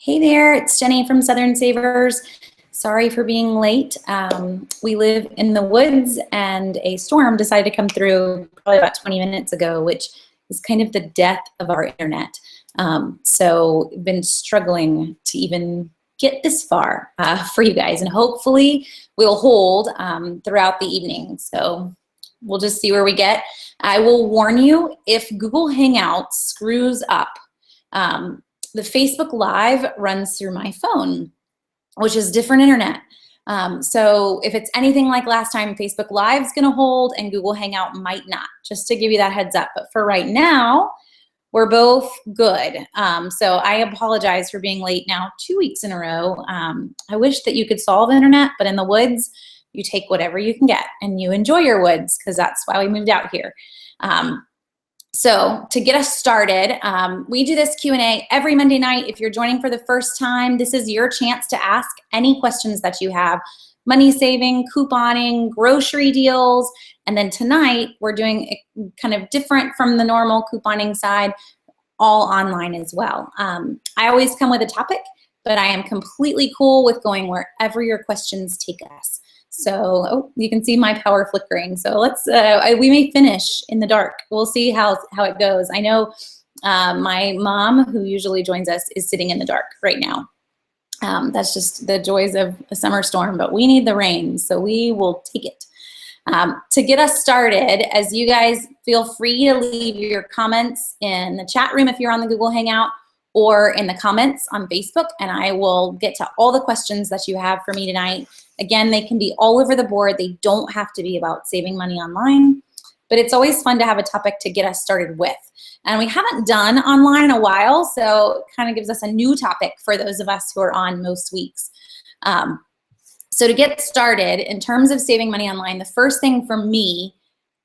Hey there, it's Jenny from Southern Savers. Sorry for being late. We live in the woods and a storm decided to come through probably about 20 minutes ago, which is kind of the death of our internet. So we've been struggling to even get this far for you guys, and hopefully we'll hold throughout the evening. So we'll just see where we get. I will warn you, if Google Hangouts screws up, the Facebook Live runs through my phone, which is different internet. So if it's anything like last time, Facebook Live is going to hold and Google Hangout might not, just to give you that heads up. But for right now, we're both good. So I apologize for being late now 2 weeks in a row. I wish that you could solve internet, but in the woods, you take whatever you can get and you enjoy your woods, because that's why we moved out here. So to get us started, we do this Q&A every Monday night. If you're joining for the first time, this is your chance to ask any questions that you have. Money saving, couponing, grocery deals. And then tonight, we're doing kind of different from the normal couponing side, all online as well. I always come with a topic, but I am completely cool with going wherever your questions take us. So, oh, you can see my power flickering. So let's, we may finish in the dark. We'll see how it goes. I know my mom, who usually joins us, is sitting in the dark right now. That's just the joys of a summer storm, but we need the rain, so we will take it. To get us started, as you guys feel free to leave your comments in the chat room if you're on the Google Hangout, or in the comments on Facebook, and I will get to all the questions that you have for me tonight. Again, they can be all over the board. They don't have to be about saving money online, but it's always fun to have a topic to get us started with. And we haven't done online in a while, so it kind of gives us a new topic for those of us who are on most weeks. So to get started, in terms of saving money online, the first thing for me,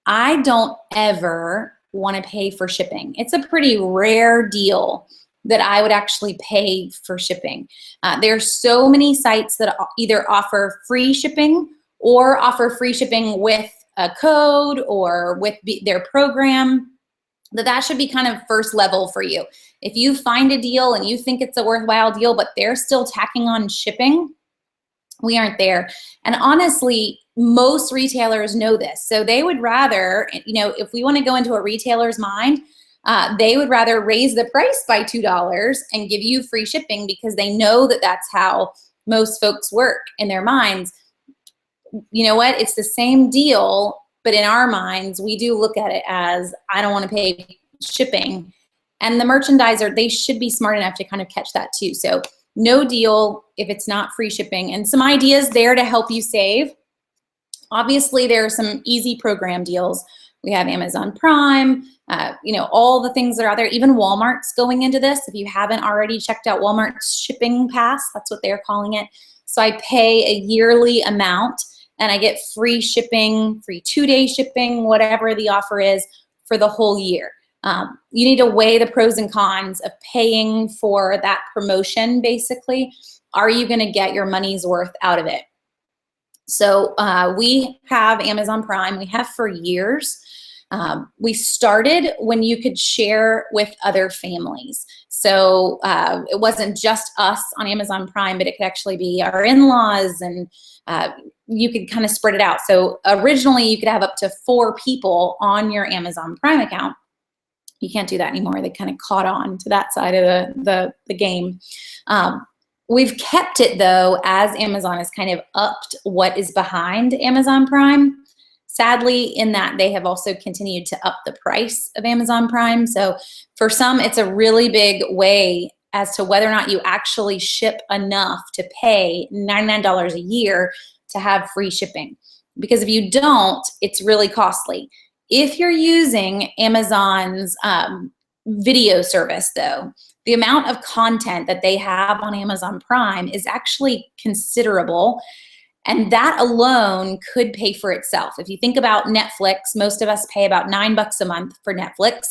I don't ever want to pay for shipping. It's a pretty rare deal that I would actually pay for shipping. There's so many sites that either offer free shipping or offer free shipping with a code or with their program, that should be kind of first level for you. If you find a deal and you think it's a worthwhile deal, but they're still tacking on shipping, we aren't there. And honestly, most retailers know this. So they would rather, if we want to go into a retailer's mind, they would rather raise the price by $2 and give you free shipping, because they know that that's how most folks work in their minds. You know what? It's the same deal, but in our minds, we do look at it as, I don't want to pay shipping. And the merchandiser, they should be smart enough to kind of catch that too. So no deal if it's not free shipping. And some ideas there to help you save. Obviously, there are some easy program deals. We have Amazon Prime, all the things that are out there. Even Walmart's going into this. If you haven't already checked out Walmart's Shipping Pass, that's what they're calling it. So I pay a yearly amount and I get free shipping, free 2-day shipping, whatever the offer is for the whole year. You need to weigh the pros and cons of paying for that promotion, basically. Are you going to get your money's worth out of it? So we have Amazon Prime. We have for years. We started when you could share with other families. So it wasn't just us on Amazon Prime, but it could actually be our in-laws, and you could kind of spread it out. So originally you could have up to 4 people on your Amazon Prime account. You can't do that anymore. They kind of caught on to that side of the game. We've kept it, though, as Amazon has kind of upped what is behind Amazon Prime. Sadly, in that they have also continued to up the price of Amazon Prime. So for some, it's a really big way as to whether or not you actually ship enough to pay $99 a year to have free shipping. Because if you don't, it's really costly. If you're using Amazon's video service, though, the amount of content that they have on Amazon Prime is actually considerable. And that alone could pay for itself. If you think about Netflix, most of us pay about $9 a month for Netflix.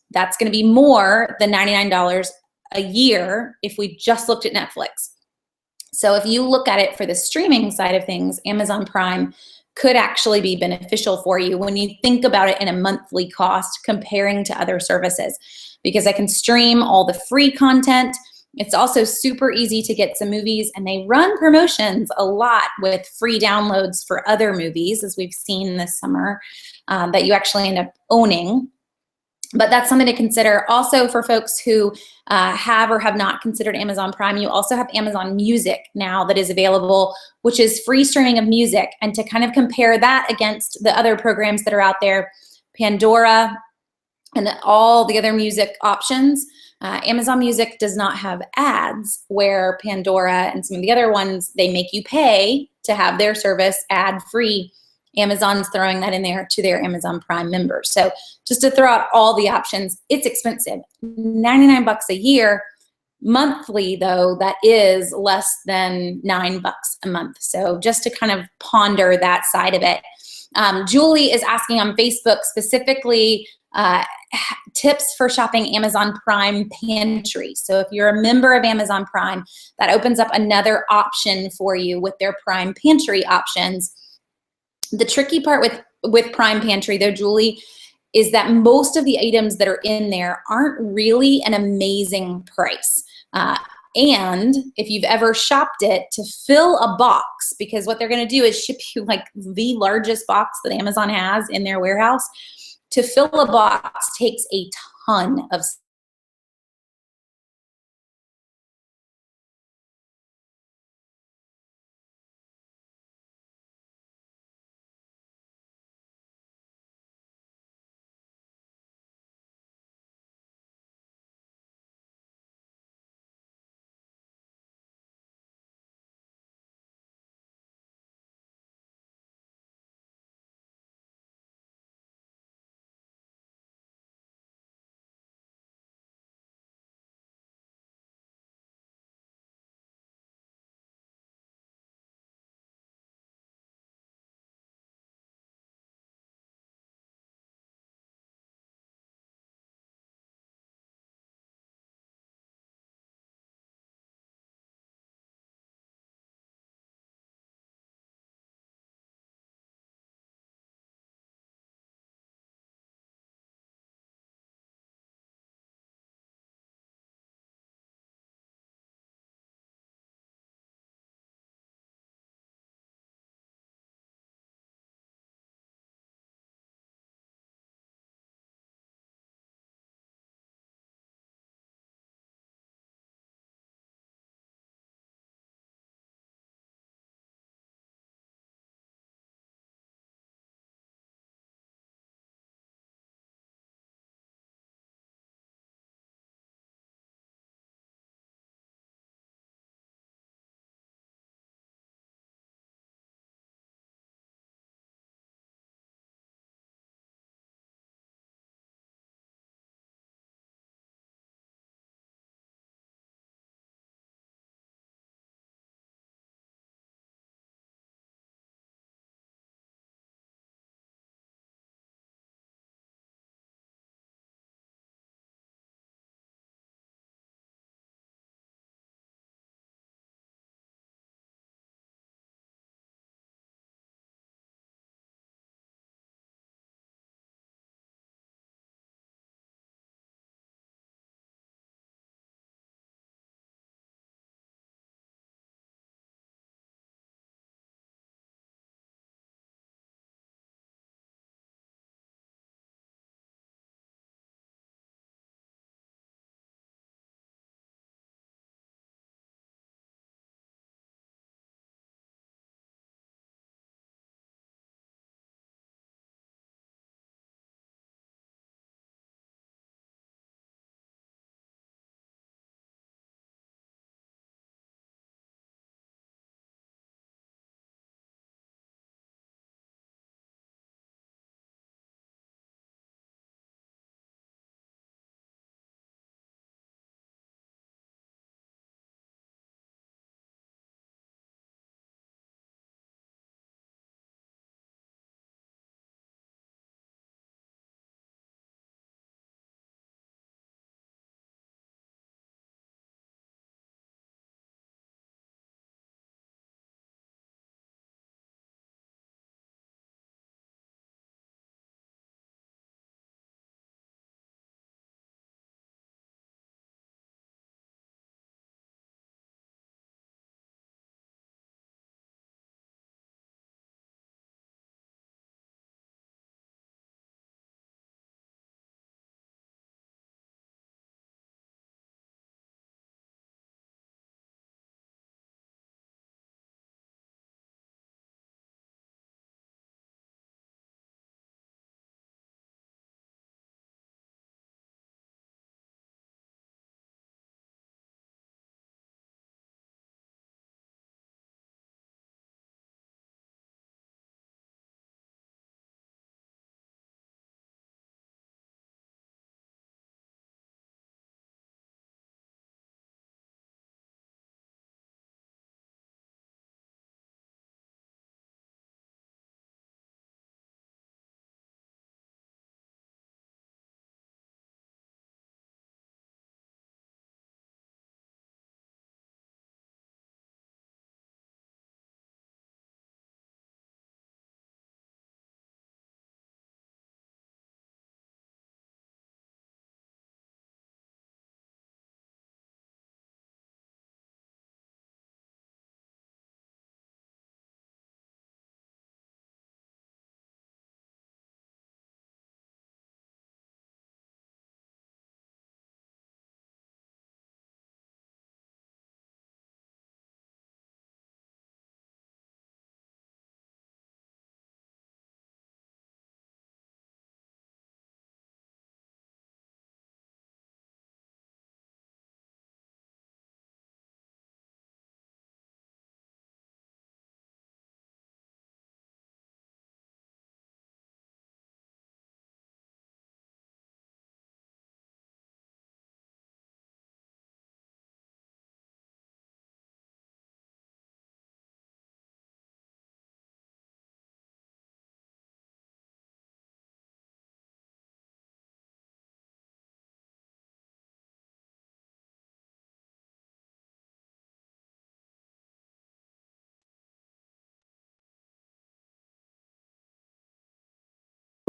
That's going to be more than $99 a year if we just looked at Netflix. So if you look at it for the streaming side of things, Amazon Prime could actually be beneficial for you when you think about it in a monthly cost comparing to other services, because I can stream all the free content. It's also super easy to get some movies, and they run promotions a lot with free downloads for other movies, as we've seen this summer, that you actually end up owning. But that's something to consider. Also, for folks who have or have not considered Amazon Prime, you also have Amazon Music now that is available, which is free streaming of music. And to kind of compare that against the other programs that are out there, Pandora and all the other music options, Amazon Music does not have ads, where Pandora and some of the other ones, they make you pay to have their service ad-free. Amazon's throwing that in there to their Amazon Prime members. So just to throw out all the options, it's expensive. 99 bucks a year. Monthly, though, that is less than $9 a month. So just to kind of ponder that side of it. Julie is asking on Facebook specifically tips for shopping Amazon Prime Pantry. So if you're a member of Amazon Prime, that opens up another option for you with their Prime Pantry options. The tricky part with Prime Pantry, though, Julie, is that most of the items that are in there aren't really an amazing price. And if you've ever shopped it, to fill a box, because what they're going to do is ship you like the largest box that Amazon has in their warehouse, to fill a box takes a ton of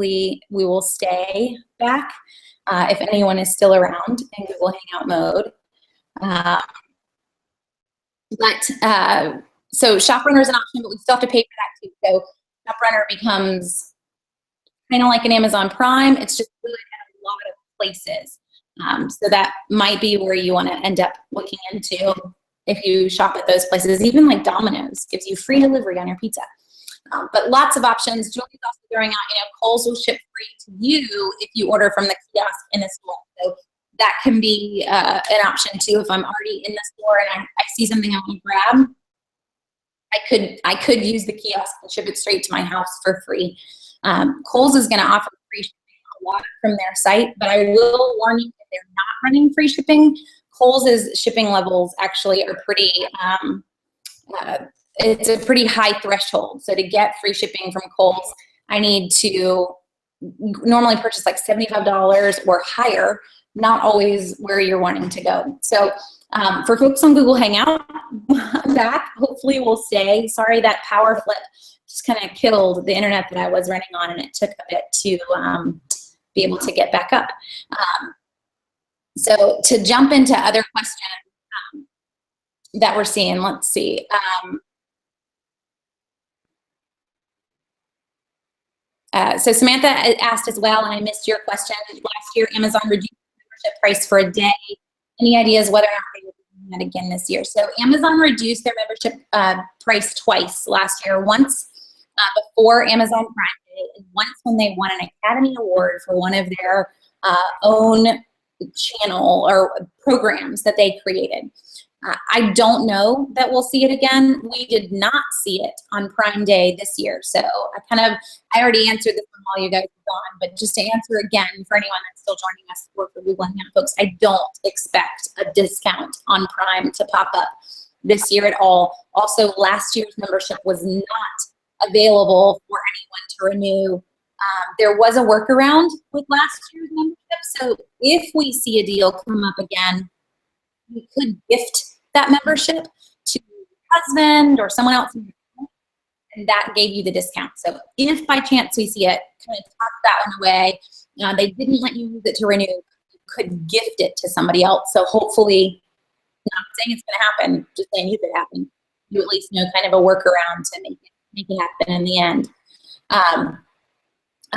likely we will stay back if anyone is still around in Google Hangout mode. So ShopRunner is an option, but we still have to pay for that too. So ShopRunner becomes kind of like an Amazon Prime. It's just good at a lot of places. So that might be where you want to end up looking into if you shop at those places. Even like Domino's gives you free delivery on your pizza. But lots of options. Julie's also throwing out, Kohl's will ship free to you if you order from the kiosk in the store. So that can be an option too. If I'm already in the store and I see something I want to grab, I could use the kiosk and ship it straight to my house for free. Kohl's is going to offer free shipping a lot from their site, but I will warn you if they're not running free shipping, Kohl's shipping levels actually are pretty, it's a pretty high threshold. So to get free shipping from Kohl's, I need to normally purchase like $75 or higher, not always where you're wanting to go. So for folks on Google Hangout, I'm back. Hopefully we'll stay. Sorry that power flip just kind of killed the internet that I was running on, and it took a bit to be able to get back up. So to jump into other questions that we're seeing, let's see. So Samantha asked as well, and I missed your question. Last year, Amazon reduced the membership price for a day. Any ideas whether or not they will be doing that again this year? So Amazon reduced their membership price twice last year. Once before Amazon Prime Day, and once when they won an Academy Award for one of their own channel or programs that they created. I don't know that we'll see it again. We did not see it on Prime Day this year. So I already answered this one while you guys were gone, but just to answer again for anyone that's still joining us or for Google Hangout folks, I don't expect a discount on Prime to pop up this year at all. Also, last year's membership was not available for anyone to renew. There was a workaround with last year's membership. So if we see a deal come up again, you could gift that membership to your husband or someone else, and that gave you the discount. So if by chance we see it, kind of tuck that one away, they didn't let you use it to renew, you could gift it to somebody else. So hopefully, not saying it's going to happen, just saying if it happened, you at least know kind of a workaround to make it happen in the end.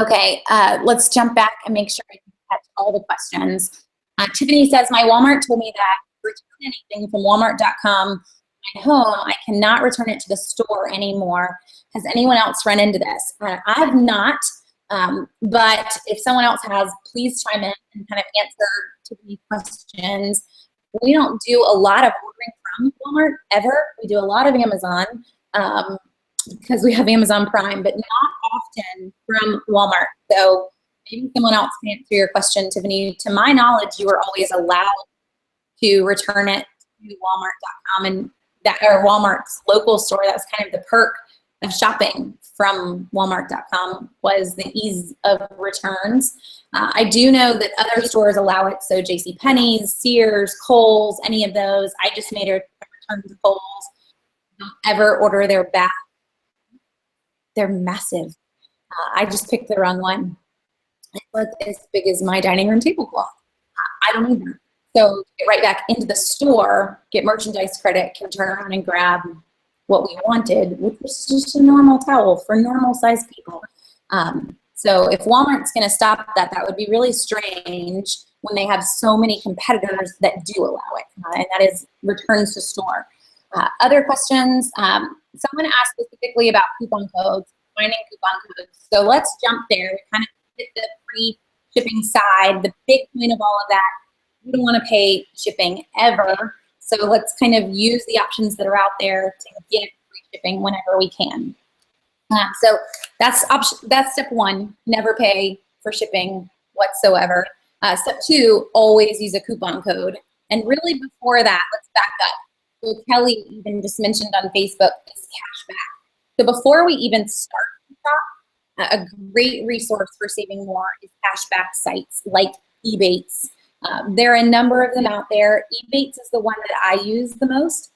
Okay, let's jump back and make sure I can catch all the questions. Tiffany says, my Walmart told me that return anything from walmart.com at home, I cannot return it to the store anymore. Has anyone else run into this? I have not, but if someone else has, please chime in and kind of answer Tiffany's questions. We don't do a lot of ordering from Walmart ever. We do a lot of Amazon because we have Amazon Prime, but not often from Walmart. So maybe someone else can answer your question, Tiffany. To my knowledge, you are always allowed to return it to walmart.com and that, or Walmart's local store. That was kind of the perk of shopping from walmart.com, was the ease of returns. I do know that other stores allow it. So JCPenney's, Sears, Kohl's, any of those. I just made a return to Kohl's. Don't ever order their bath. They're massive. I just picked the wrong one. It's like as big as my dining room tablecloth. I don't need them. So get right back into the store, get merchandise credit, can turn around and grab what we wanted, which was just a normal towel for normal size people. So if Walmart's going to stop that, that would be really strange when they have so many competitors that do allow it, and that is returns to store. Other questions? Someone asked specifically about coupon codes, finding coupon codes. So let's jump there. We kind of hit the free shipping side. The big point of all of that, we don't want to pay shipping ever. So let's kind of use the options that are out there to get free shipping whenever we can. So that's step one, never pay for shipping whatsoever. Step two, always use a coupon code. And really before that, let's back up. So Kelly even just mentioned on Facebook is cashback. So before we even start to shop, a great resource for saving more is cashback sites like Ebates. There are a number of them out there. Ebates is the one that I use the most.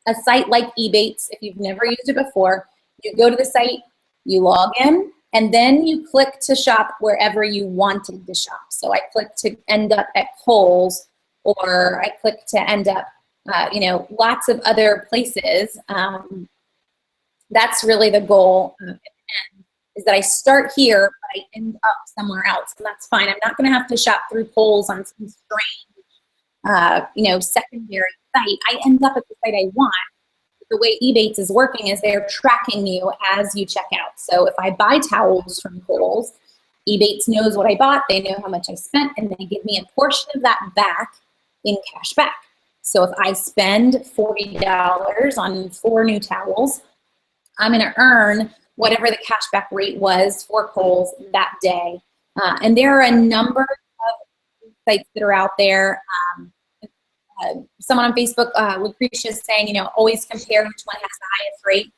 A site like Ebates, if you've never used it before, you go to the site, you log in, And then you click to shop wherever you wanted to shop. So I click to end up at Kohl's, or I click to end up, lots of other places. That's really the goal, is that I start here, but I end up somewhere else, and that's fine. I'm not going to have to shop through Kohl's on some strange, secondary site. I end up at the site I want. The way Ebates is working is they're tracking you as you check out. So if I buy towels from Kohl's, Ebates knows what I bought, they know how much I spent, and they give me a portion of that back in cash back. So if I spend $40 on 4 new towels, I'm going to earn whatever the cashback rate was for Kohl's that day. And there are a number of sites that are out there. Someone on Facebook, Lucretia, is saying, always compare which one has the highest rate.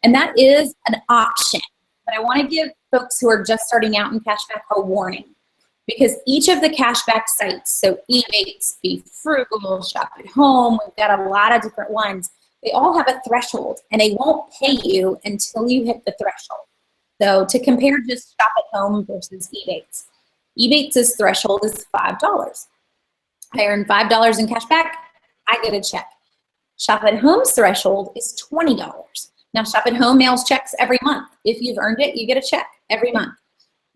And that is an option. But I want to give folks who are just starting out in cashback a warning, because each of the cashback sites, so Ebates, Be Frugal, Shop at Home, we've got a lot of different ones. They all have a threshold, and they won't pay you until you hit the threshold. So to compare just Shop at Home versus Ebates, Ebates' threshold is $5. I earn $5 in cash back, I get a check. Shop at Home's threshold is $20. Now, Shop at Home mails checks every month. If you've earned it, you get a check every month.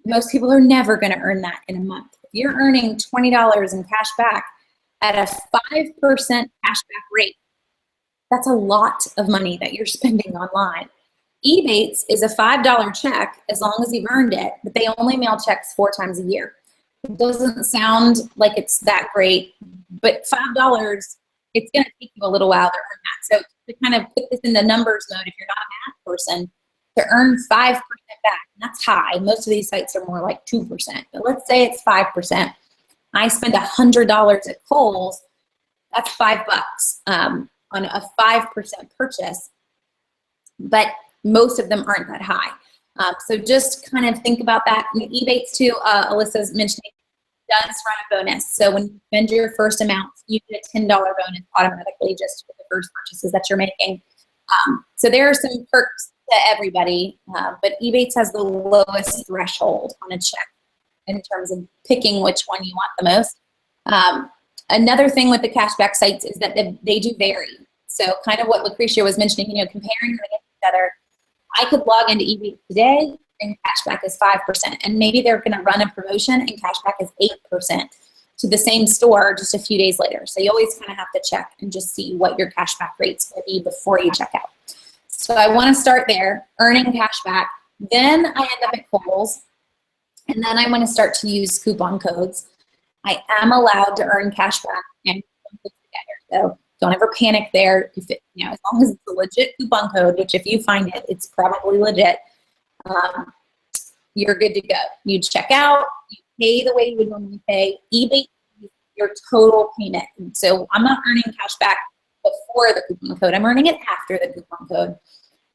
Most people are never going to earn that in a month. If you're earning $20 in cash back at a 5% cashback rate, that's a lot of money that you're spending online. Ebates is a $5 check as long as you've earned it, but they only mail checks 4 times a year. It doesn't sound like it's that great, but $5, it's going to take you a little while to earn that. So to kind of put this in the numbers mode, if you're not a math person, to earn 5% back, and that's high. Most of these sites are more like 2%, but let's say it's 5%. I spend $100 at Kohl's, that's $5 on a 5% purchase, but most of them aren't that high. So just kind of think about that. And Ebates too, Alyssa's mentioning, does run a bonus. So when you spend your first amount, you get a $10 bonus automatically just for the first purchases that you're making. So there are some perks to everybody, but Ebates has the lowest threshold on a check in terms of picking which one you want the most. Another thing with the cashback sites is that they do vary. So kind of what Lucretia was mentioning, comparing them against each other. I could log into Ebates today and cashback is 5%, and maybe they're going to run a promotion and cashback is 8% to the same store just a few days later. So you always kind of have to check and just see what your cashback rate's going to be before you check out. So I want to start there, earning cashback. Then I end up at Kohl's, and then I want to start to use coupon codes. I am allowed to earn cashback and coupon codes together. So don't ever panic there. If it, as long as it's a legit coupon code, which if you find it, it's probably legit, you're good to go. You check out, you pay the way you would normally pay. Ebates is your total payment. And so I'm not earning cash back before the coupon code. I'm earning it after the coupon code.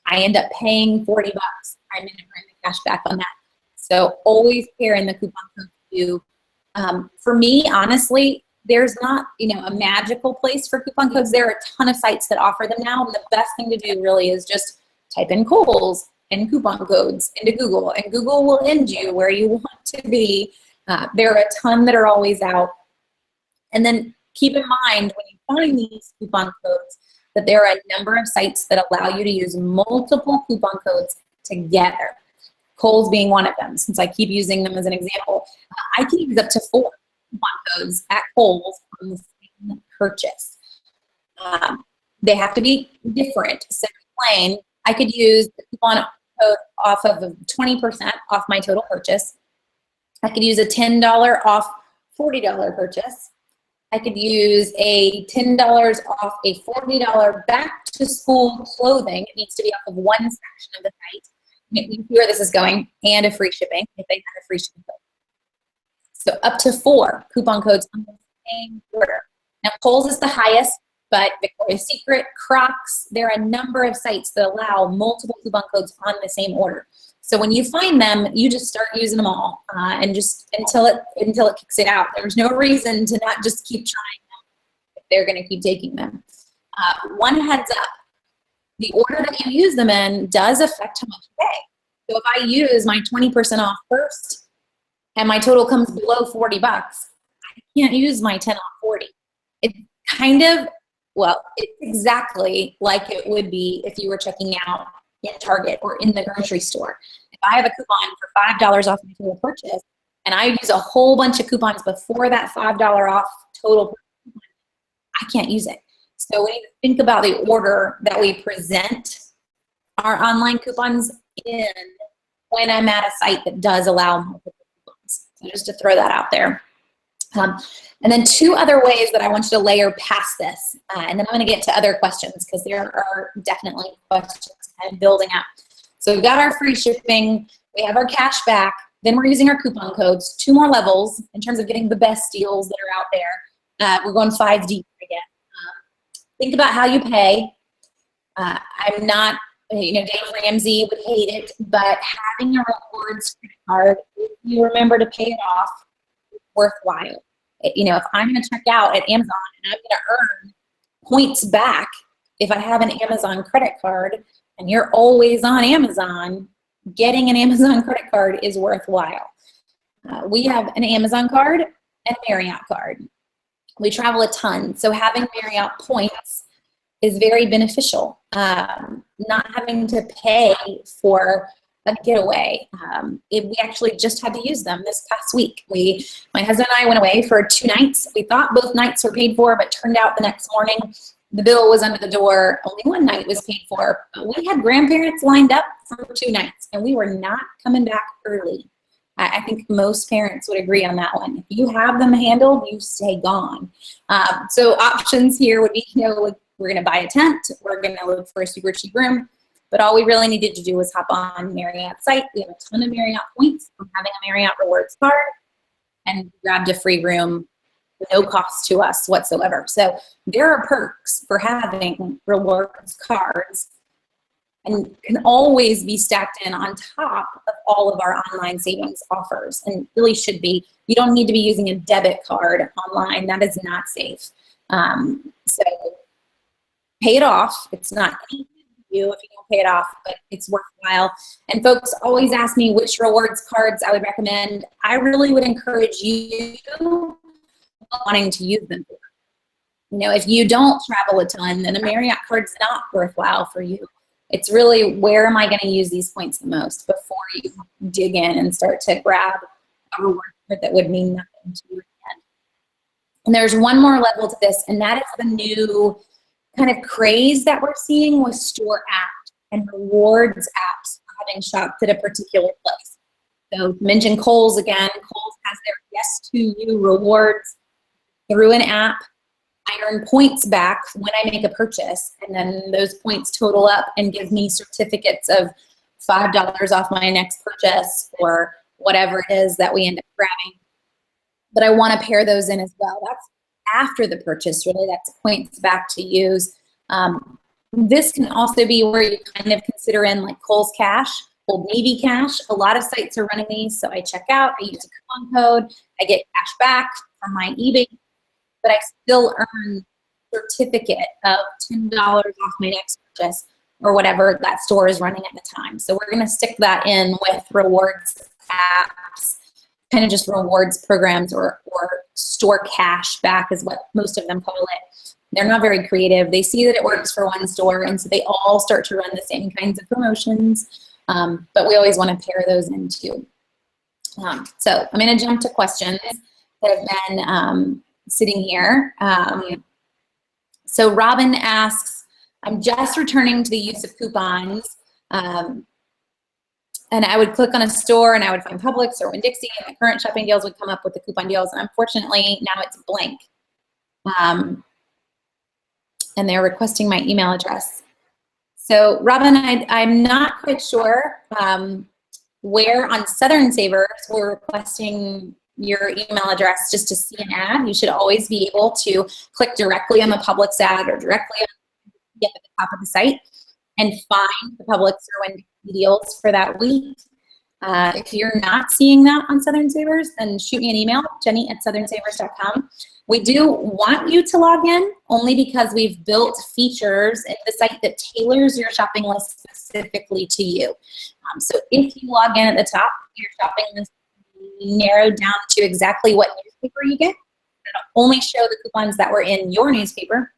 I end up paying $40. I'm going to earn the cash back on that. So always pair in the coupon code too. For me, honestly, there's not, a magical place for coupon codes. There are a ton of sites that offer them now. And the best thing to do really is just type in Kohl's and coupon codes into Google, and Google will end you where you want to be. There are a ton that are always out. And then keep in mind when you find these coupon codes that there are a number of sites that allow you to use multiple coupon codes together. Kohl's being one of them, since I keep using them as an example. I can use up to 4 coupon codes at Kohl's on the same purchase. They have to be different. So plain, I could use the coupon code off of 20% off my total purchase. I could use a $10 off $40 purchase. I could use a $10 off a $40 back to school clothing. It needs to be off of one section of the site. You can see where this is going, and a free shipping if they have a free shipping code. So up to 4 coupon codes on the same order. Now Kohl's is the highest, but Victoria's Secret, Crocs, there are a number of sites that allow multiple coupon codes on the same order. So when you find them, you just start using them all, and just until it kicks it out. There's no reason to not just keep trying them if they're going to keep taking them. One heads up: the order that you use them in does affect how much you pay. So if I use my 20% off first and my total comes below 40 bucks, I can't use my 10 off 40. It's kind of, well, it's exactly like it would be if you were checking out in Target or in the grocery store. If I have a coupon for $5 off my total purchase and I use a whole bunch of coupons before that $5 off total, I can't use it. So we need to think about the order that we present our online coupons in when I'm at a site that does allow multiple coupons. So just to throw that out there. And then two other ways that I want you to layer past this, and then I'm going to get to other questions because there are definitely questions kind of building up. So we've got our free shipping, we have our cash back, then we're using our coupon codes, 2 more levels in terms of getting the best deals that are out there. We're going 5 deep again. Think about how you pay. I'm not, Dave Ramsey would hate it, but having a rewards credit card, if you remember to pay it off, is worthwhile. If I'm going to check out at Amazon and I'm going to earn points back if I have an Amazon credit card and you're always on Amazon, getting an Amazon credit card is worthwhile. We have an Amazon card and a Marriott card. We travel a ton, so having Marriott points is very beneficial. Not having to pay for a getaway. We actually just had to use them this past week. My husband and I went away for 2 nights. We thought both nights were paid for, but turned out the next morning the bill was under the door. Only 1 night was paid for. But we had grandparents lined up for 2 nights, and we were not coming back early. I think most parents would agree on that one. If you have them handled, you stay gone. So options here would be, like we're going to buy a tent, we're going to look for a super cheap room, but all we really needed to do was hop on Marriott's site. We have a ton of Marriott points from having a Marriott rewards card, and grabbed a free room, no cost to us whatsoever. So there are perks for having rewards cards, and can always be stacked in on top of all of our online savings offers, and really should be. You don't need to be using a debit card online. That is not safe. So pay it off. It's not anything to you if you don't pay it off, but it's worthwhile. And folks always ask me which rewards cards I would recommend. I really would encourage you wanting to use them. If you don't travel a ton, then a Marriott card's not worthwhile for you. It's really, where am I going to use these points the most before you dig in and start to grab a reward card that would mean nothing to you again. And there's one more level to this, and that is the new kind of craze that we're seeing with store apps and rewards apps for having shopped at a particular place. So mention Kohl's again. Kohl's has their Yes to You rewards through an app. I earn points back when I make a purchase, and then those points total up and give me certificates of $5 off my next purchase or whatever it is that we end up grabbing. But I want to pair those in as well. That's after the purchase, really. That's points back to use. This can also be where you kind of consider in like Kohl's Cash, Old Navy Cash. A lot of sites are running these, so I check out, I use a coupon code, I get cash back from my eBay, but I still earn a certificate of $10 off my next purchase or whatever that store is running at the time. So we're going to stick that in with rewards apps, kind of just rewards programs, or store cash back is what most of them call it. They're not very creative. They see that it works for one store, and so they all start to run the same kinds of promotions. But we always want to pair those in too. So I'm going to jump to questions that have been sitting here. So Robin asks, I'm just returning to the use of coupons, and I would click on a store and I would find Publix or Winn-Dixie, and the current shopping deals would come up with the coupon deals, and unfortunately now it's blank. And they're requesting my email address. So Robin, I'm not quite sure where on Southern Savers we're requesting your email address just to see an ad. You should always be able to click directly on the Publix ad or directly at the top of the site and find the Publix or Winn-Dixie deals for that week. If you're not seeing that on Southern Savers, then shoot me an email, jenny@southernsavers.com. We do want you to log in only because we've built features in the site that tailors your shopping list specifically to you. So if you log in at the top, your shopping list will be narrowed down to exactly what newspaper you get. It'll only show the coupons that were in your newspaper.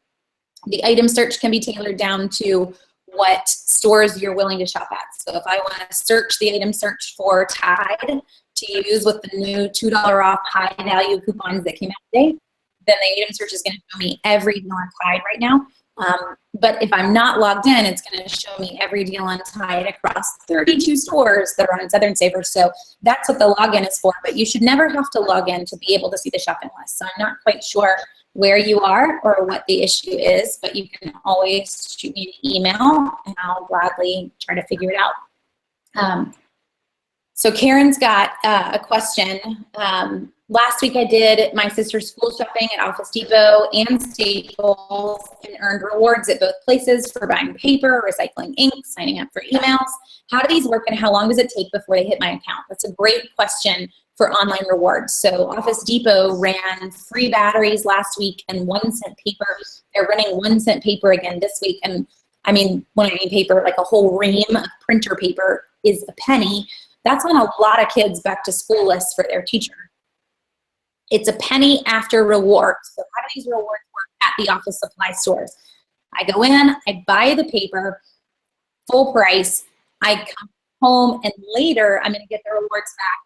The item search can be tailored down to what stores you're willing to shop at. So if I want to search the item search for Tide to use with the new $2 off high value coupons that came out today, then the item search is going to show me every deal on Tide right now. But if I'm not logged in, it's going to show me every deal on Tide across 32 stores that are on Southern Savers. So that's what the login is for. But you should never have to log in to be able to see the shopping list. So I'm not quite sure where you are or what the issue is, but you can always shoot me an email and I'll gladly try to figure it out. So Karen's got a question. Last week I did my sister's school shopping at Office Depot and Staples and earned rewards at both places for buying paper, recycling ink, signing up for emails. How do these work and how long does it take before they hit my account? That's a great question for online rewards. So Office Depot ran free batteries last week and 1 cent paper. They're running 1 cent paper again this week. And I mean, when I mean paper, like a whole ream of printer paper is a penny. That's on a lot of kids' back to school lists for their teacher. It's a penny after rewards. So how do these rewards work at the office supply stores? I go in, I buy the paper, full price. I come home and later I'm gonna get the rewards back.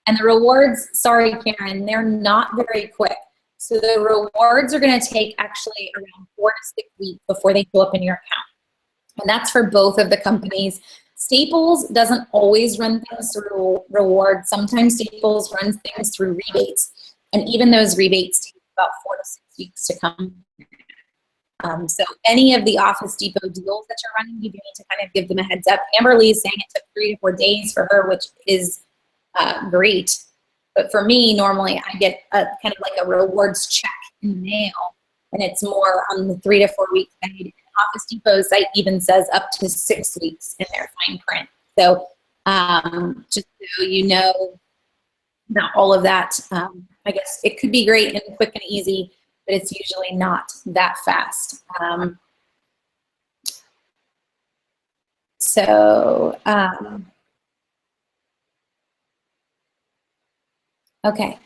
And the rewards, sorry Karen, they're not very quick. So the rewards are gonna take actually around 4 to 6 weeks before they show up in your account. And that's for both of the companies. Staples doesn't always run things through rewards. Sometimes Staples runs things through rebates. And even those rebates take about 4 to 6 weeks to come. So any of the Office Depot deals that you're running, you do need to kind of give them a heads up. Amberly is saying it took 3 to 4 days for her, which is great. But for me, normally I get a kind of like a rewards check in the mail, and it's more on the 3 to 4 week side. Office Depot site even says up to 6 weeks in their fine print. So just so you know, not all of that. I guess it could be great and quick and easy, but it's usually not that fast. Okay,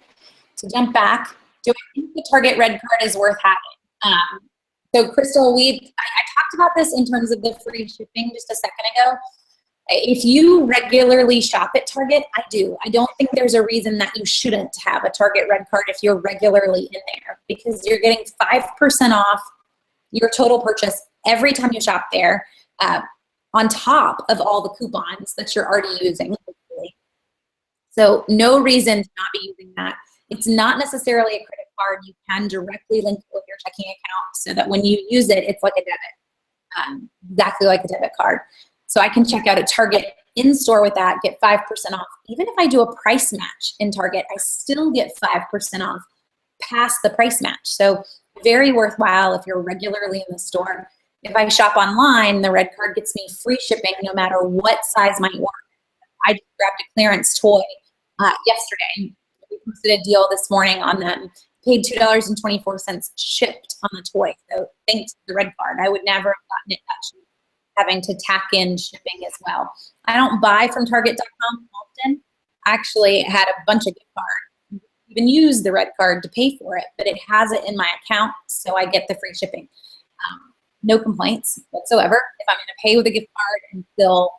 to jump back, do I think the Target Red Card is worth having? So Crystal, I talked about this in terms of the free shipping just a second ago. If you regularly shop at Target, I do. I don't think there's a reason that you shouldn't have a Target Red Card if you're regularly in there, because you're getting 5% off your total purchase every time you shop there, on top of all the coupons that you're already using. So no reason to not be using that. It's not necessarily a credit card. You can directly link it with your checking account so that when you use it, it's like a debit, exactly like a debit card. So I can check out at Target in store with that, get 5% off. Even if I do a price match in Target, I still get 5% off past the price match. So very worthwhile if you're regularly in the store. If I shop online, the Red Card gets me free shipping no matter what size my order. I just grabbed a clearance toy yesterday. We posted a deal this morning on them. Paid $2.24 shipped on the toy. So thanks to the Red Card. I would never have gotten it that cheap, having to tack in shipping as well. I don't buy from Target.com often. I actually had a bunch of gift cards. Even use the Red Card to pay for it, but it has it in my account, so I get the free shipping. No complaints whatsoever if I'm going to pay with a gift card and still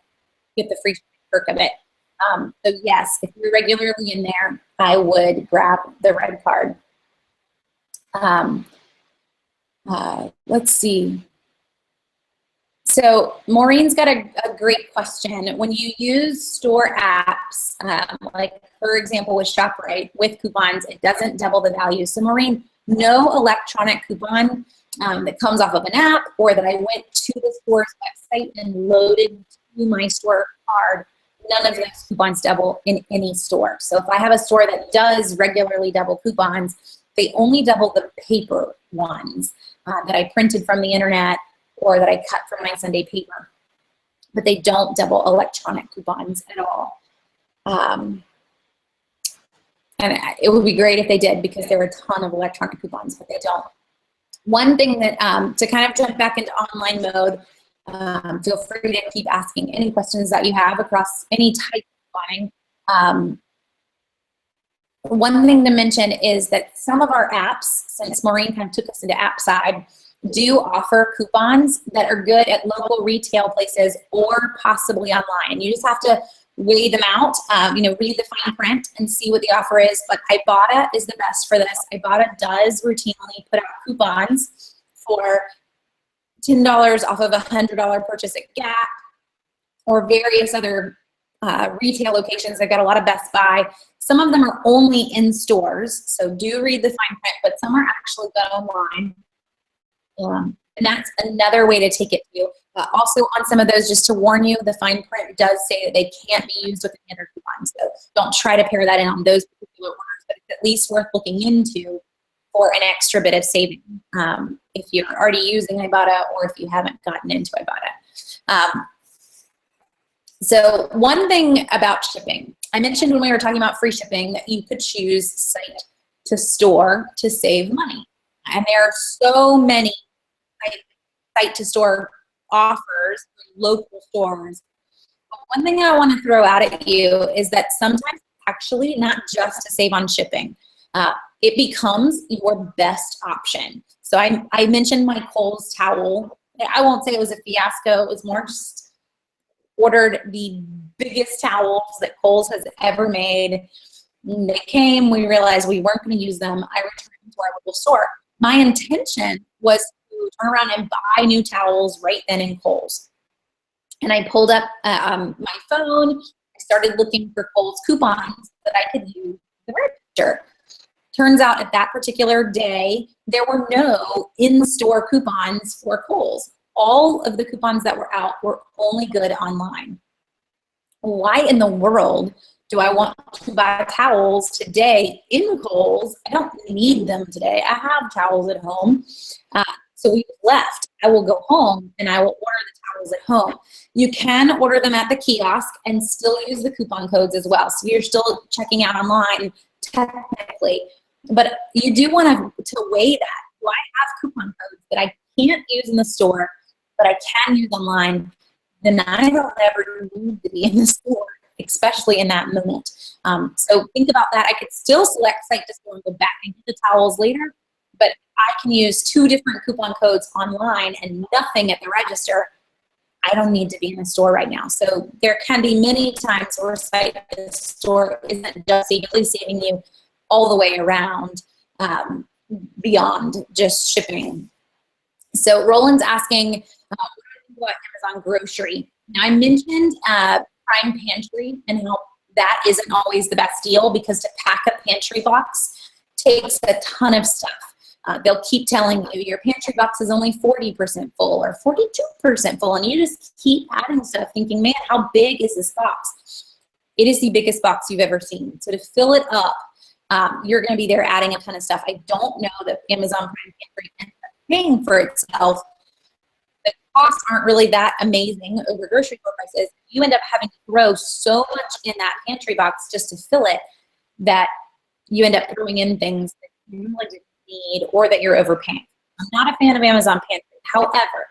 get the free shipping perk of it. So yes, if you're regularly in there, I would grab the Red Card. Let's see. So Maureen's got a great question. When you use store apps, like for example with ShopRite, with coupons, it doesn't double the value. So Maureen, no electronic coupon that comes off of an app or that I went to the store's website and loaded to my store card, none of those coupons double in any store. So if I have a store that does regularly double coupons, they only double the paper ones that I printed from the internet or that I cut from my Sunday paper, but they don't double electronic coupons at all. And it would be great if they did, because there are a ton of electronic coupons, but they don't. One thing that, to kind of jump back into online mode, feel free to keep asking any questions that you have across any type of couponing. One thing to mention is that some of our apps, since Maureen kind of took us into app side, do offer coupons that are good at local retail places or possibly online. You just have to weigh them out, read the fine print and see what the offer is. But Ibotta is the best for this. Ibotta does routinely put out coupons for $10 off of a $100 purchase at Gap or various other retail locations. They've got a lot of Best Buy. Some of them are only in stores, so do read the fine print, but some are actually good online. And that's another way to take it to you. Also on some of those, just to warn you, the fine print does say that they can't be used with any other coupons. So don't try to pair that in on those particular orders, but it's at least worth looking into for an extra bit of saving if you're already using Ibotta or if you haven't gotten into Ibotta. So one thing about shipping, I mentioned when we were talking about free shipping that you could choose site to store to save money. And there are so many site to store offers from local stores. But one thing I want to throw out at you is that sometimes actually not just to save on shipping. It becomes your best option. So I mentioned my Kohl's towel. I won't say it was a fiasco. It was more just ordered the biggest towels that Kohl's has ever made. They came, we realized we weren't going to use them. I returned them to our local store. My intention was to turn around and buy new towels right then in Kohl's. And I pulled up my phone. I started looking for Kohl's coupons that I could use at the register. Turns out at that particular day, there were no in-store coupons for Kohl's. All of the coupons that were out were only good online. Why in the world do I want to buy towels today in Kohl's? I don't need them today. I have towels at home. So we left. I will go home and I will order the towels at home. You can order them at the kiosk and still use the coupon codes as well. So you're still checking out online technically. But you do want to weigh that. Do I have coupon codes that I can't use in the store, but I can use online? Then I don't ever need to be in the store, especially in that moment. So think about that. I could still select site to store and go back and get the towels later, but I can use 2 different coupon codes online and nothing at the register. I don't need to be in the store right now. So there can be many times where site to store isn't just really saving you all the way around beyond just shipping. So Roland's asking, what Amazon grocery? Now I mentioned Prime Pantry and how that isn't always the best deal because to pack a pantry box takes a ton of stuff. They'll keep telling you your pantry box is only 40% full or 42% full, and you just keep adding stuff thinking, man, how big is this box? It is the biggest box you've ever seen. So to fill it up, you're going to be there adding a ton of stuff. I don't know that Amazon Prime Pantry ends up paying for itself. The costs aren't really that amazing over grocery store prices. You end up having to throw so much in that pantry box just to fill it that you end up throwing in things that you really didn't need or that you're overpaying. I'm not a fan of Amazon Pantry. However,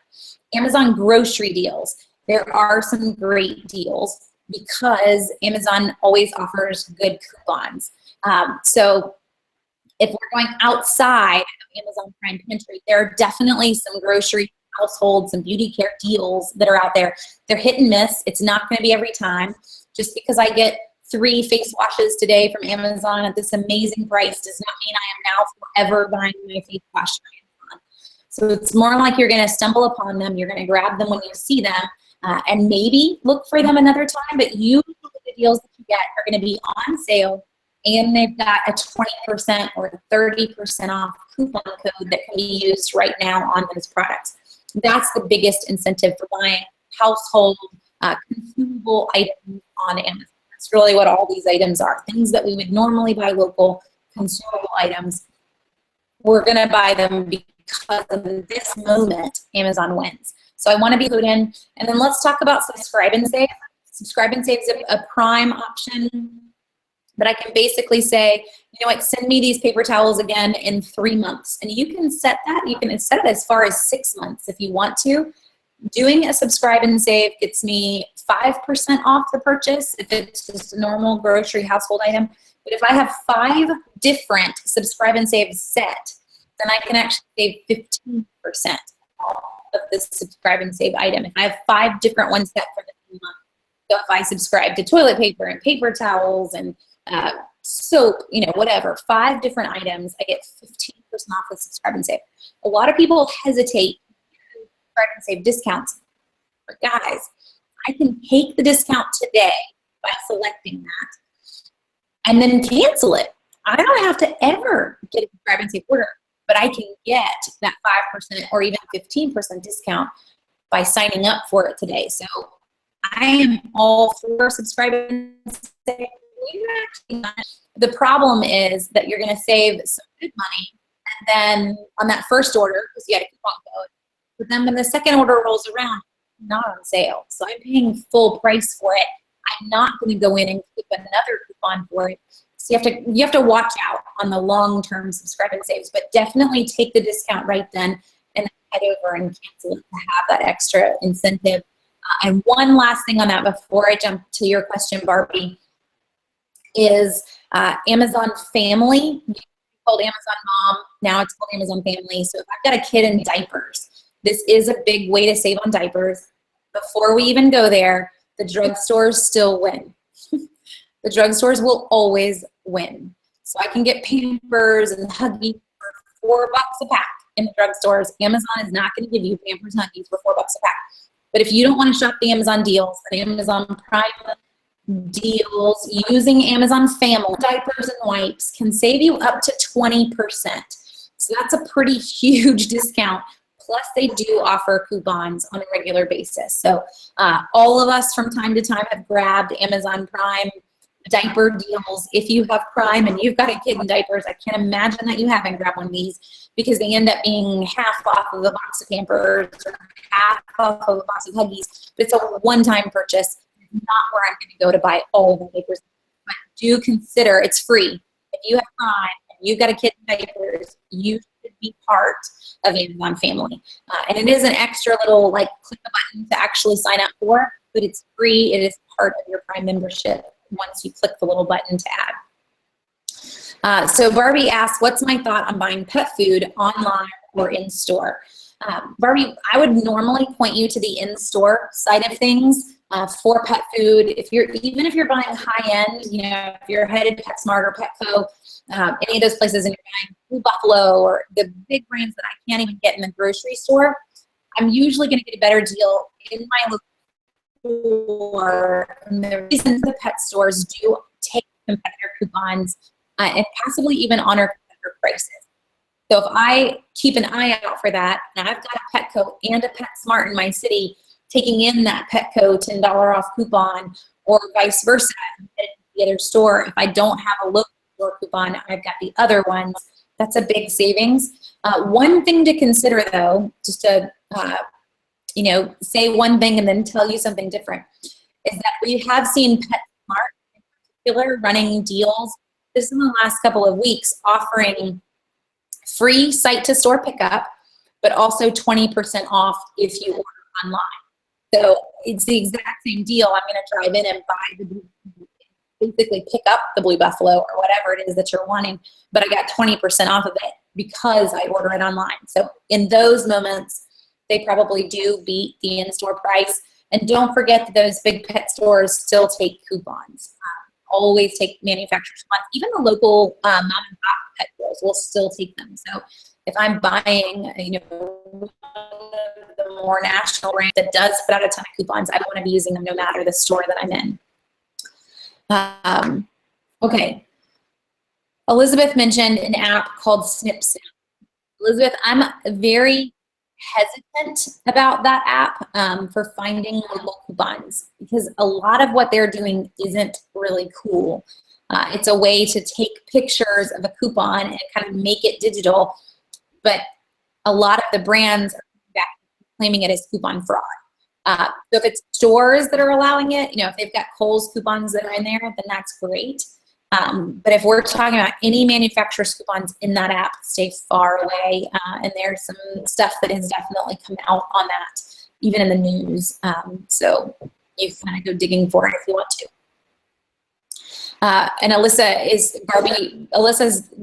Amazon grocery deals, there are some great deals because Amazon always offers good coupons. So if we're going outside of Amazon Prime Pantry, there are definitely some grocery, household, some beauty care deals that are out there. They're hit and miss. It's not going to be every time. Just because I get 3 face washes today from Amazon at this amazing price does not mean I am now forever buying my face wash from Amazon. So it's more like you're going to stumble upon them. You're going to grab them when you see them and maybe look for them another time. But usually the deals that you get are going to be on sale, and they've got a 20% or a 30% off coupon code that can be used right now on those products. That's the biggest incentive for buying household consumable items on Amazon. That's really what all these items are. Things that we would normally buy local, consumable items. We're going to buy them because in this moment, Amazon wins. So I want to be put in. And then let's talk about subscribe and save. Subscribe and Save is a Prime option, but I can basically say, you know what, send me these paper towels again in 3 months. And you can set that, you can set it as far as 6 months if you want to. Doing a Subscribe and Save gets me 5% off the purchase if it's just a normal grocery household item. But if I have 5 different Subscribe and Save set, then I can actually save 15% of the Subscribe and Save item. If I have 5 different ones set for the month. So if I subscribe to toilet paper and paper towels and soap, you know, whatever, 5 different items, I get 15% off the Subscribe and Save. A lot of people hesitate to Subscribe and Save discounts. But guys, I can take the discount today by selecting that and then cancel it. I don't have to ever get a Subscribe and Save order, but I can get that 5% or even 15% discount by signing up for it today. So I am all for Subscribe and Save. The problem is that you're going to save some good money, and then on that first order, because you had a coupon code, but then when the second order rolls around, not on sale. So I'm paying full price for it. I'm not going to go in and click another coupon for it. So you have to watch out on the long-term Subscribe and Saves, but definitely take the discount right then and head over and cancel it to have that extra incentive. And one last thing on that before I jump to your question, Barbie, is Amazon Family. It's called Amazon Mom. Now it's called Amazon Family. So if I've got a kid in diapers, this is a big way to save on diapers. Before we even go there, the drugstores still win. The drugstores will always win. So I can get Pampers and Huggies for $4 a pack in the drugstores. Amazon is not going to give you Pampers and Huggies for $4 a pack. But if you don't want to shop the Amazon deals, the Amazon Prime deals, using Amazon Family, diapers and wipes can save you up to 20%. So that's a pretty huge discount. Plus, they do offer coupons on a regular basis. So all of us from time to time have grabbed Amazon Prime diaper deals. If you have Prime and you've got a kid in diapers, I can't imagine that you haven't grabbed one of these, because they end up being half off of a box of Pampers or half off of a box of Huggies. But it's a one-time purchase. It's not where I'm going to go to buy all of the diapers. But do consider it's free. If you have Prime and you've got a kid in diapers, you should be part of Amazon Family. And it is an extra little, like, click a button to actually sign up for, but it's free. It is part of your Prime membership once you click the little button to add. So Barbie asked, what's my thought on buying pet food online or in-store? Barbie, I would normally point you to the in-store side of things for pet food. Even if you're buying high-end, you know, if you're headed to PetSmart or Petco, any of those places, and you're buying Blue Buffalo or the big brands that I can't even get in the grocery store, I'm usually going to get a better deal in my local store. And the reason the pet stores do take competitor coupons and possibly even honor competitor prices. So if I keep an eye out for that, and I've got a Petco and a PetSmart in my city taking in that Petco $10 off coupon, or vice versa, at the other store, if I don't have a local store coupon, I've got the other ones, that's a big savings. One thing to consider, though, just to you know, say one thing and then tell you something different, is that we have seen PetSmart in particular running deals just in the last couple of weeks, offering free site-to-store pickup, but also 20% off if you order online. So it's the exact same deal. I'm going to drive in and buy basically pick up the Blue Buffalo or whatever it is that you're wanting, but I got 20% off of it because I order it online. So in those moments, they probably do beat the in-store price. And don't forget that those big pet stores still take coupons. Always take manufacturer's coupons. Even the local mom and pop pet stores will still take them. So if I'm buying, you know, the more national brand that does put out a ton of coupons, I want to be using them no matter the store that I'm in. Okay. Elizabeth mentioned an app called SnipSnap. Elizabeth, I'm very hesitant about that app for finding local coupons, because a lot of what they're doing isn't really cool. It's a way to take pictures of a coupon and kind of make it digital, but a lot of the brands are claiming it as coupon fraud. So if it's stores that are allowing it, you know, if they've got Kohl's coupons that are in there, then that's great. But if we're talking about any manufacturer's coupons in that app, stay far away. And there's some stuff that has definitely come out on that, even in the news. So you kind of go digging for it if you want to. And Alyssa's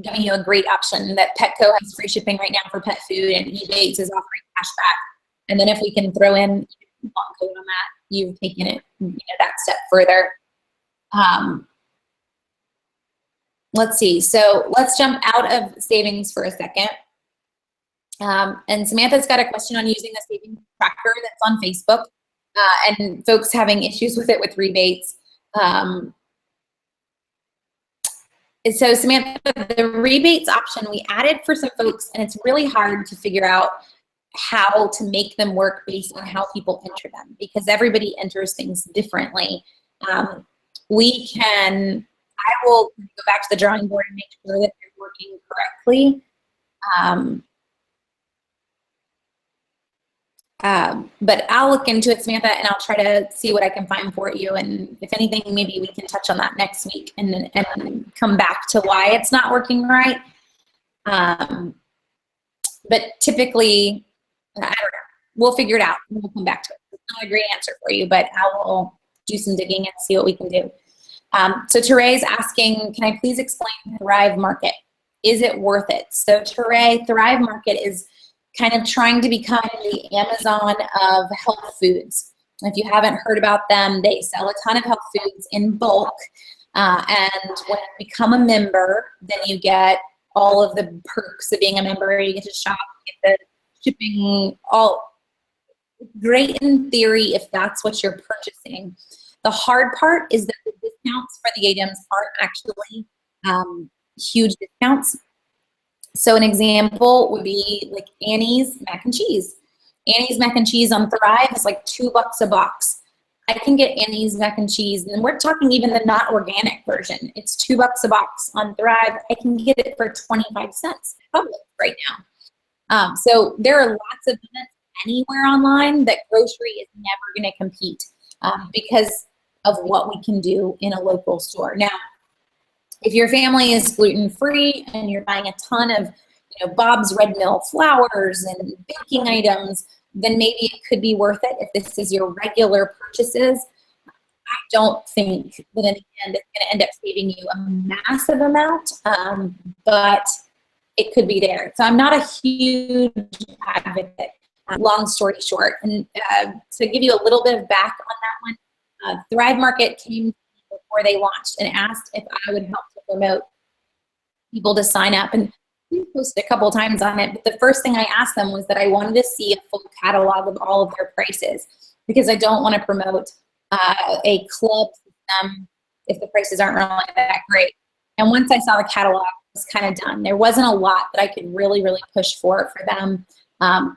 giving you a great option that Petco has free shipping right now for pet food, and Ebates is offering cash back. And then if we can throw in a coupon code on that, you've taken it, you know, that step further. Let's see. So let's jump out of savings for a second. And Samantha's got a question on using the savings tracker that's on Facebook, and folks having issues with it with rebates. And so Samantha, the rebates option we added for some folks, and it's really hard to figure out how to make them work based on how people enter them, because everybody enters things differently. I will go back to the drawing board and make sure that they're working correctly. But I'll look into it, Samantha, and I'll try to see what I can find for you. And if anything, maybe we can touch on that next week and come back to why it's not working right. But typically, I don't know, we'll figure it out and we'll come back to it. It's not a great answer for you, but I will do some digging and see what we can do. So Tere's asking, can I please explain Thrive Market? Is it worth it? So Tere, Thrive Market is kind of trying to become the Amazon of health foods. If you haven't heard about them, they sell a ton of health foods in bulk. And when you become a member, then you get all of the perks of being a member. You get to shop, you get the shipping, all great in theory if that's what you're purchasing. The hard part is that the discounts for the items aren't actually huge discounts. So an example would be like Annie's mac and cheese. Annie's mac and cheese on Thrive is like $2 a box. I can get Annie's mac and cheese, and we're talking even the not organic version. It's $2 a box on Thrive. I can get it for 25 cents public right now. So there are lots of events anywhere online that grocery is never going to compete because of what we can do in a local store. Now, if your family is gluten-free and you're buying a ton of, you know, Bob's Red Mill flours and baking items, then maybe it could be worth it if this is your regular purchases. I don't think that in the end it's going to end up saving you a massive amount, but it could be there. So I'm not a huge advocate, long story short. And to give you a little bit of back on that one, Thrive Market came to me before they launched and asked if I would help to promote people to sign up. And we posted a couple of times on it, but the first thing I asked them was that I wanted to see a full catalog of all of their prices, because I don't want to promote a club system if the prices aren't really that great. And once I saw the catalog, it was kind of done. There wasn't a lot that I could really push for them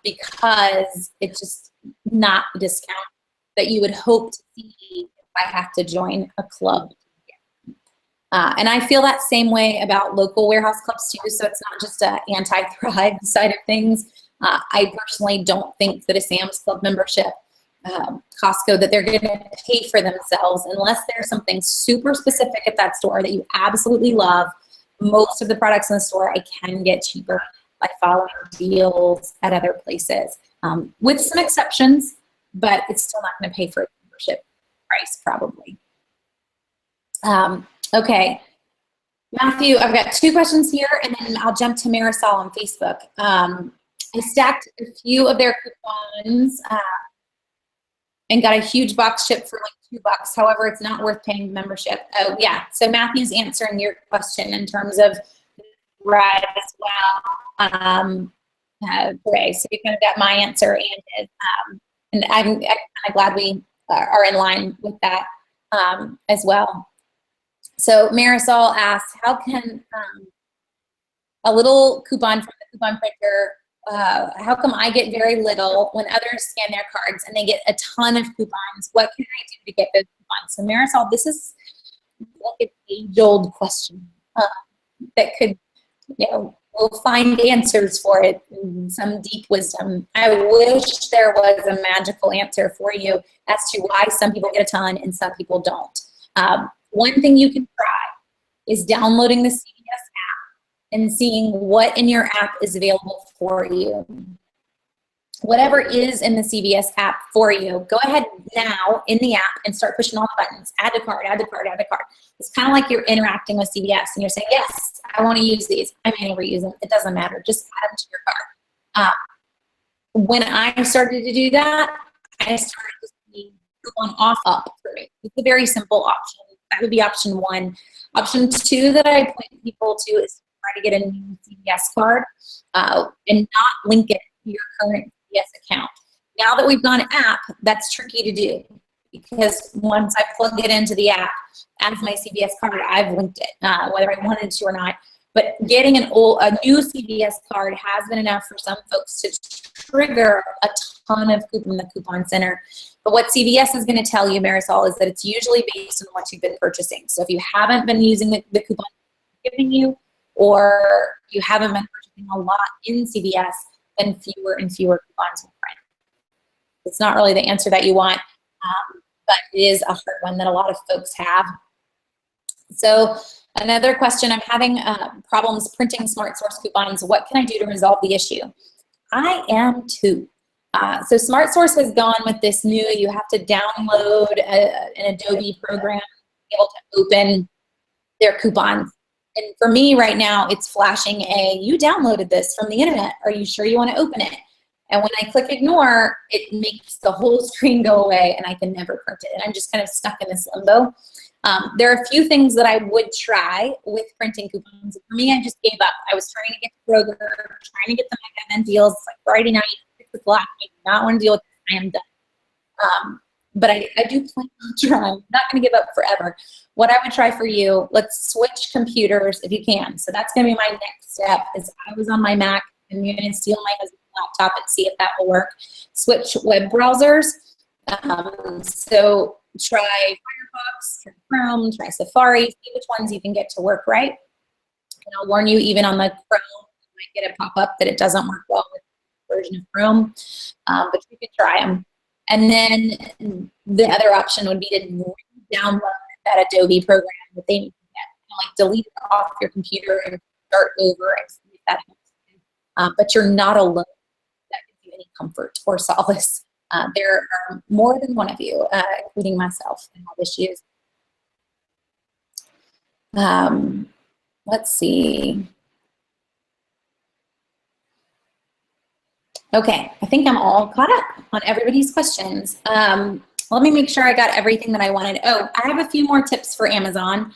because it's just not the discount that you would hope to see if I have to join a club. And I feel that same way about local warehouse clubs too, so it's not just an anti-Thrive side of things. I personally don't think that a Sam's Club membership, Costco, that they're going to pay for themselves unless there's something super specific at that store that you absolutely love. Most of the products in the store I can get cheaper by following deals at other places, with some exceptions, but it's still not going to pay for a membership price probably. Okay, Matthew, I've got 2 questions here, and then I'll jump to Marisol on Facebook. I stacked a few of their coupons and got a huge box shipped for like $2. However, it's not worth paying membership. Oh, yeah. So Matthew's answering your question in terms of Thrive as well. Okay, so you kind of got my answer and his. And I'm kind of glad we are in line with that as well. So Marisol asks, how can a little coupon from the coupon printer, how come I get very little when others scan their cards and they get a ton of coupons? What can I do to get those coupons? So Marisol, this is like an age-old question that could, you know, will find answers for it, some deep wisdom. I wish there was a magical answer for you as to why some people get a ton and some people don't. One thing you can try is downloading the CVS app and seeing what in your app is available for you. Whatever is in the CVS app for you, go ahead now in the app and start pushing all the buttons. Add to cart, add to cart, add to cart. It's kind of like you're interacting with CVS and you're saying, yes, I want to use these. I may never use them. It doesn't matter. Just add them to your cart. When I started to do that, I started to see coupon off up for me. It's a very simple option. That would be option one. Option two that I point people to is try to get a new CVS card and not link it to your current CVS account. Now that we've gone app, that's tricky to do because once I plug it into the app as my CVS card, I've linked it, whether I wanted to or not. But getting a new CVS card has been enough for some folks to trigger a ton of coupon in the coupon center. But what CVS is going to tell you, Marisol, is that it's usually based on what you've been purchasing. So if you haven't been using the coupon they're giving you, or you haven't been purchasing a lot in CVS, then fewer and fewer coupons will print. It's not really the answer that you want, but it is a hard one that a lot of folks have. So another question, I'm having problems printing Smart Source coupons. What can I do to resolve the issue? I am too. So Smart Source has gone with this new, you have to download an Adobe program to be able to open their coupons. And for me right now, it's flashing you downloaded this from the internet. Are you sure you want to open it? And when I click ignore, it makes the whole screen go away and I can never print it. And I'm just kind of stuck in this limbo. There are a few things that I would try with printing coupons. For me, I just gave up. I was trying to get to Kroger, trying to get the Mega Event deals. It's like Friday night, 6 o'clock. I do not want to deal with this. I am done. But I do plan on trying. I'm not going to give up forever. What I would try for you, let's switch computers if you can. So that's going to be my next step. Is I was on my Mac and I'm going to steal my husband's laptop and see if that will work. Switch web browsers. So try Firefox, try Chrome, try Safari, see which ones you can get to work right. And I'll warn you, even on the Chrome, you might get a pop-up that it doesn't work well with the version of Chrome, but you can try them. And then the other option would be to download that Adobe program that they need to get. Like delete it off your computer and start over and see if that helps. But you're not alone. That gives you any comfort or solace. There are more than one of you, including myself, that have issues. Let's see. Okay, I think I'm all caught up on everybody's questions. Let me make sure I got everything that I wanted. Oh, I have a few more tips for Amazon.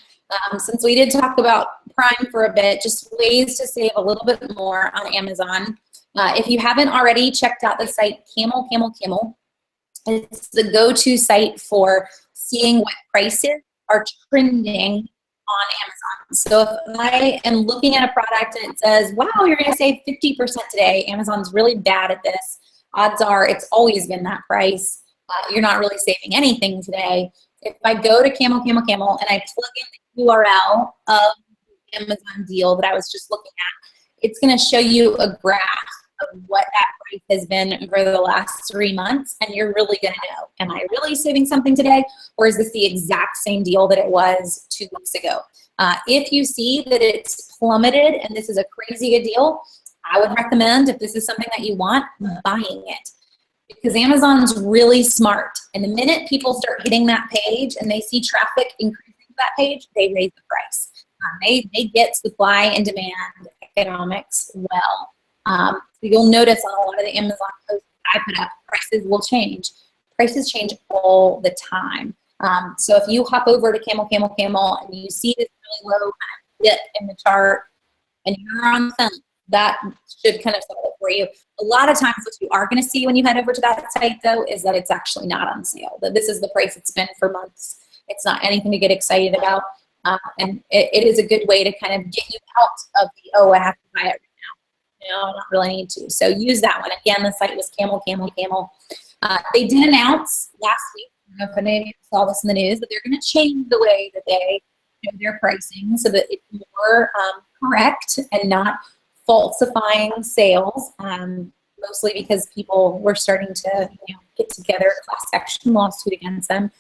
Since we did talk about Prime for a bit, just ways to save a little bit more on Amazon. If you haven't already checked out the site Camel. It's the go-to site for seeing what prices are trending on Amazon. So if I am looking at a product and it says, wow, you're going to save 50% today, Amazon's really bad at this. Odds are it's always been that price. You're not really saving anything today. If I go to Camel and I plug in the URL of the Amazon deal that I was just looking at, it's going to show you a graph of what that price has been over the last 3 months, and you're really going to know, am I really saving something today, or is this the exact same deal that it was 2 weeks ago? If you see that it's plummeted and this is a crazy good deal, I would recommend, if this is something that you want, buying it. Because Amazon's really smart, and the minute people start hitting that page and they see traffic increasing to that page, they raise the price. They get supply and demand economics well. So you'll notice on a lot of the Amazon posts I put up, prices will change. Prices change all the time. So if you hop over to Camel, and you see this really low kind of dip in the chart, and you're on the fence, that should kind of settle it for you. A lot of times what you are going to see when you head over to that site, though, is that it's actually not on sale. That this is the price it's been for months. It's not anything to get excited about. And it is a good way to kind of get you out of the, oh, I have to buy it right now. No, I don't really need to. So use that one. Again, the site was Camel. They did announce last week, I don't know if any of you saw this in the news, that they're going to change the way that they do their pricing so that it's more correct and not falsifying sales, mostly because people were starting to get together a class action lawsuit against them.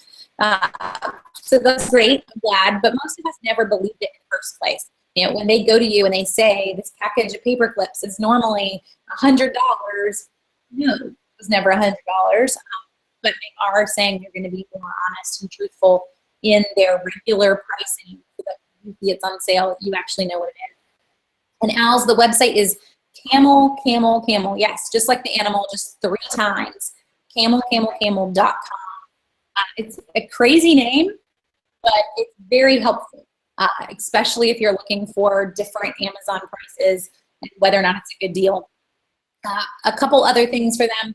So that's great, I'm glad, but most of us never believed it in the first place. When they go to you and they say this package of paper clips is normally $100, no, it was never $100, but they are saying they're going to be more honest and truthful in their regular pricing so that when you see it's on sale, you actually know what it is. And Al's, the website is camel, yes, just like the animal, just 3 times, camel.com. It's a crazy name, but it's very helpful, especially if you're looking for different Amazon prices and whether or not it's a good deal. A couple other things for them.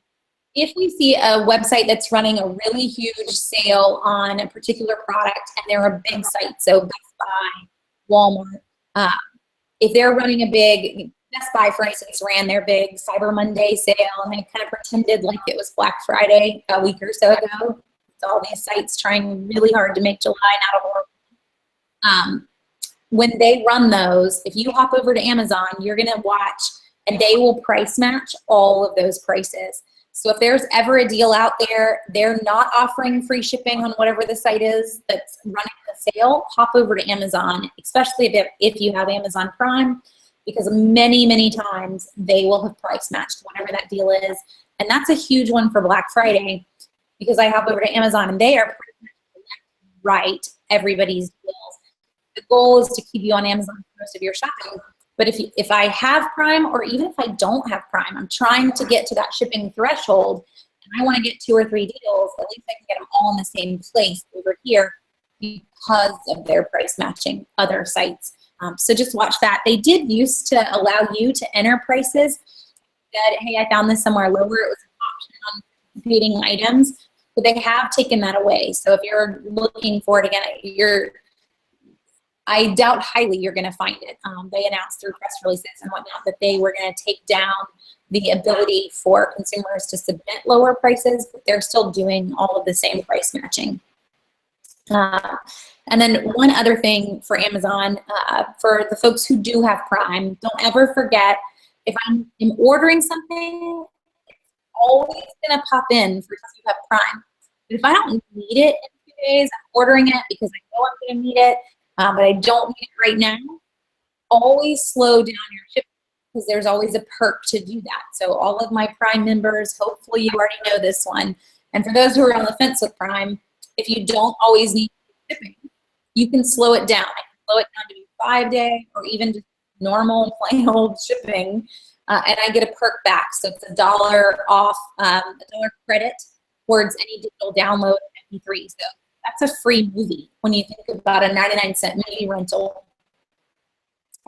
If we see a website that's running a really huge sale on a particular product and they're a big site, so Best Buy, Walmart, if they're running a big, Best Buy, for instance, ran their big Cyber Monday sale and they kind of pretended like it was Black Friday a week or so ago. It's all these sites trying really hard to make July not a horrible. When they run those, if you hop over to Amazon, you're going to watch and they will price match all of those prices. So if there's ever a deal out there, they're not offering free shipping on whatever the site is that's running the sale, hop over to Amazon, especially if you have Amazon Prime, because many times they will have price matched whatever that deal is. And that's a huge one for Black Friday, because I hop over to Amazon and they are pretty much right everybody's deals. The goal is to keep you on Amazon for most of your shopping. But if I have Prime, or even if I don't have Prime, I'm trying to get to that shipping threshold and I want to get 2 or 3 deals, at least I can get them all in the same place over here because of their price matching other sites. So just watch that. They did used to allow you to enter prices. That, hey, I found this somewhere lower. It was an option on participating items, but they have taken that away. So if you're looking for it again, I doubt highly you're going to find it. They announced through press releases and whatnot that they were going to take down the ability for consumers to submit lower prices, but they're still doing all of the same price matching. And then one other thing for Amazon, for the folks who do have Prime, don't ever forget, if I'm ordering something, it's always going to pop in because you have Prime. But if I don't need it in 2 days, I'm ordering it because I know I'm going to need it, but I don't need it right now, always slow down your shipping because there's always a perk to do that. So all of my Prime members, hopefully you already know this one. And for those who are on the fence with Prime, if you don't always need shipping, you can slow it down. I can slow it down to be 5-day or even just normal plain old shipping, and I get a perk back. So it's $1 off, $1 credit towards any digital download of MP3. So that's a free movie. When you think about a 99-cent movie rental,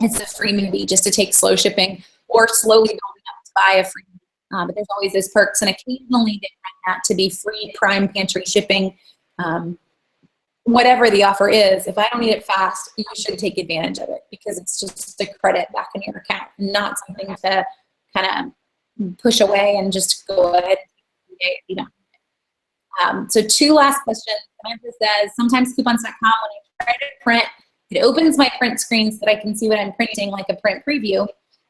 it's a free movie just to take slow shipping or slowly building up to buy a free movie. But there's always those perks, and occasionally they run that to be free Prime pantry shipping. Whatever the offer is, if I don't need it fast, you should take advantage of it because it's just a credit back in your account, not something to kind of push away and just go ahead if you don't. So 2 last questions. Samantha says, sometimes coupons.com, when I try to print, it opens my print screen so that I can see what I'm printing, like a print preview,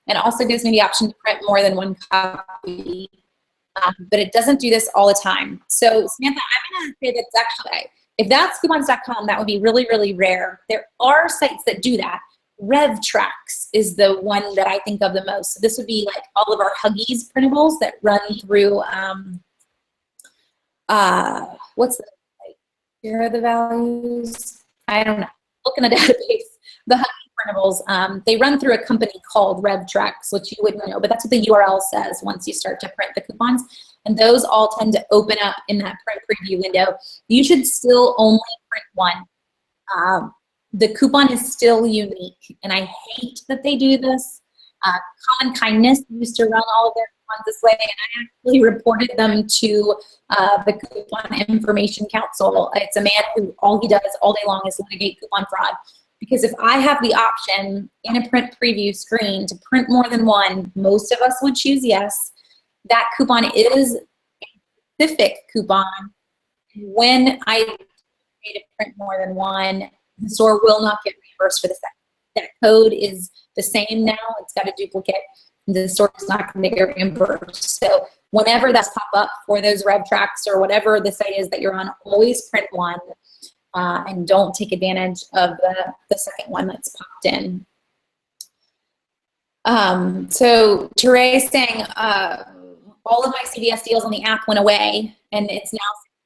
and also gives me the option to print more than 1 copy, but it doesn't do this all the time. So Samantha, I'm going to say that's actually, if that's coupons.com, that would be really rare. There are sites that do that. RevTrax is the one that I think of the most. So this would be like all of our Huggies printables that run through, what's the, like, here are the values? I don't know. Look in the database. The Huggies printables, they run through a company called RevTrax, which you wouldn't know, but that's what the URL says once you start to print the coupons. And those all tend to open up in that print preview window. You should still only print 1. The coupon is still unique, and I hate that they do this. Common Kindness used to run all of their coupons this way, and I actually reported them to the Coupon Information Council. It's a man who all he does all day long is litigate coupon fraud. Because if I have the option in a print preview screen to print more than 1, most of us would choose yes. That coupon is a specific coupon. When I pay to print more than 1, the store will not get reimbursed for the second. that code is the same now. It's got a duplicate. The store is not going to get reimbursed. So whenever that's pop up for those RevTracks or whatever the site is that you're on, always print one and don't take advantage of the second one that's popped in. So Teray's saying all of my CVS deals on the app went away and it's now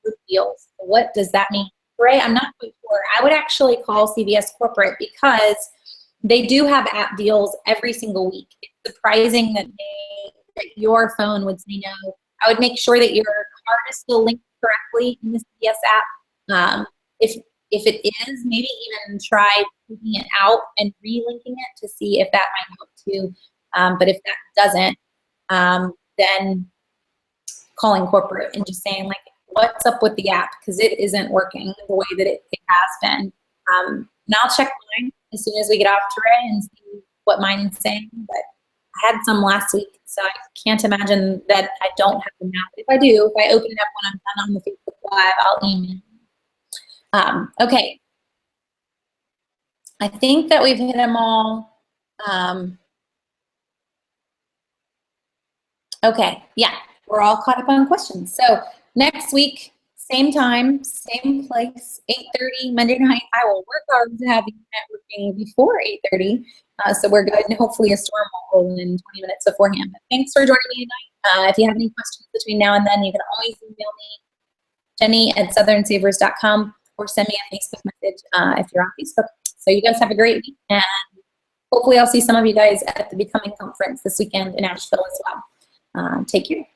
group deals. What does that mean? Teray, I'm not quite sure. I would actually call CVS corporate because they do have app deals every single week. It's surprising that your phone would say no. I would make sure that your card is still linked correctly in the CVS app. If it is, maybe even try taking it out and relinking it to see if that might help too. But if that doesn't, then calling corporate and just saying like, what's up with the app? Because it isn't working the way that it has been. And I'll check mine as soon as we get off Teray and see what mine is saying. But I had some last week, so I can't imagine that I don't have them now. If I do, if I open it up when I'm done on the Facebook Live, I'll email you. Okay. I think that we've hit them all. Okay, yeah, we're all caught up on questions. So next week, same time, same place, 8:30 Monday night. I will work hard to have you networking before 8:30, so we're good, and hopefully a storm will roll in 20 minutes beforehand. But thanks for joining me tonight. If you have any questions between now and then, you can always email me, Jenny@southernsavers.com, or send me a Facebook message if you're on Facebook. So you guys have a great week, and hopefully I'll see some of you guys at the Becoming Conference this weekend in Asheville as well. Take care.